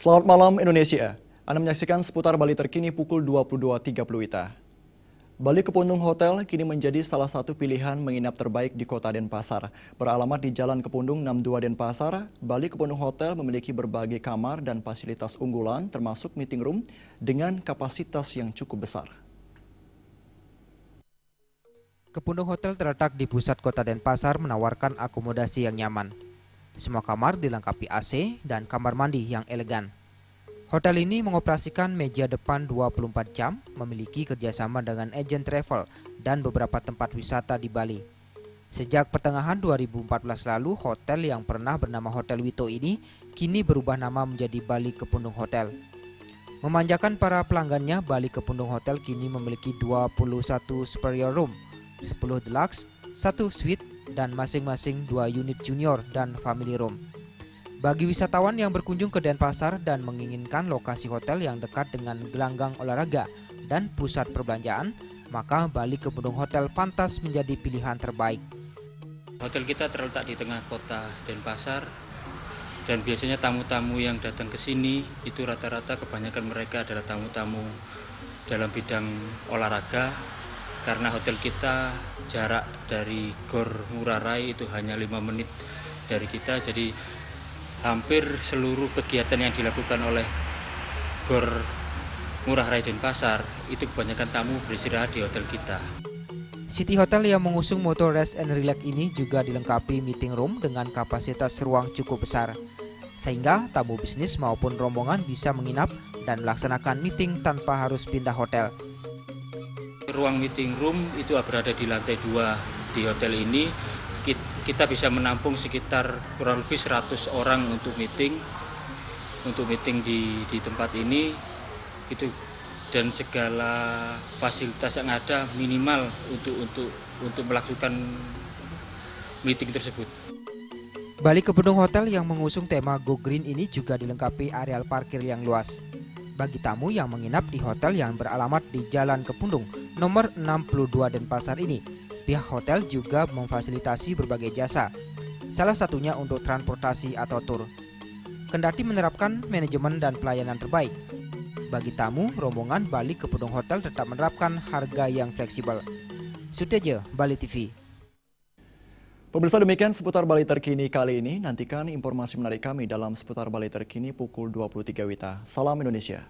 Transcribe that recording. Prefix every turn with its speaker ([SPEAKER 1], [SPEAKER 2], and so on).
[SPEAKER 1] Selamat malam Indonesia. Anda menyaksikan seputar Bali terkini pukul 22.30 WITA. Bali Kepundung Hotel kini menjadi salah satu pilihan menginap terbaik di kota Denpasar. Beralamat di Jalan Kepundung 62 Denpasar, Bali Kepundung Hotel memiliki berbagai kamar dan fasilitas unggulan termasuk meeting room dengan kapasitas yang cukup besar.
[SPEAKER 2] Kepundung Hotel terletak di pusat kota Denpasar menawarkan akomodasi yang nyaman. Semua kamar dilengkapi AC dan kamar mandi yang elegan. Hotel ini mengoperasikan meja depan 24 jam, memiliki kerjasama dengan agen travel dan beberapa tempat wisata di Bali. Sejak pertengahan 2014 lalu, hotel yang pernah bernama Hotel Wito ini kini berubah nama menjadi Bali Kepundung Hotel. Memanjakan para pelanggannya, Bali Kepundung Hotel kini memiliki 21 superior room, 10 deluxe, 1 suite, dan masing-masing 2 unit junior dan family room. Bagi wisatawan yang berkunjung ke Denpasar dan menginginkan lokasi hotel yang dekat dengan gelanggang olahraga dan pusat perbelanjaan, maka Bali Kepundung Hotel pantas menjadi pilihan terbaik.
[SPEAKER 3] Hotel kita terletak di tengah kota Denpasar dan biasanya tamu-tamu yang datang ke sini itu rata-rata kebanyakan mereka adalah tamu-tamu dalam bidang olahraga. Karena hotel kita jarak dari Gor Ngurah Rai itu hanya 5 menit dari kita, jadi hampir seluruh kegiatan yang dilakukan oleh Gor Ngurah Rai Denpasar itu kebanyakan tamu beristirahat di hotel kita.
[SPEAKER 2] City Hotel yang mengusung moto Rest and Relax ini juga dilengkapi meeting room dengan kapasitas ruang cukup besar, sehingga tamu bisnis maupun rombongan bisa menginap dan melaksanakan meeting tanpa harus pindah hotel.
[SPEAKER 3] Ruang meeting room itu berada di lantai 2 di hotel ini. Kita bisa menampung sekitar kurang lebih 100 orang untuk meeting di tempat ini itu, dan segala fasilitas yang ada minimal untuk melakukan meeting tersebut.
[SPEAKER 2] Bali Kepundung Hotel yang mengusung tema Go Green ini juga dilengkapi areal parkir yang luas. Bagi tamu yang menginap di hotel yang beralamat di Jalan Kepundung nomor 62 Denpasar ini, pihak hotel juga memfasilitasi berbagai jasa, salah satunya untuk transportasi atau tur. Kendati menerapkan manajemen dan pelayanan terbaik, bagi tamu rombongan Bali Kepundung Hotel tetap menerapkan harga yang fleksibel. Suteja, Bali TV.
[SPEAKER 1] Pemirsa, demikian seputar Bali terkini kali ini. Nantikan informasi menarik kami dalam seputar Bali terkini pukul 23 WITA. Salam Indonesia.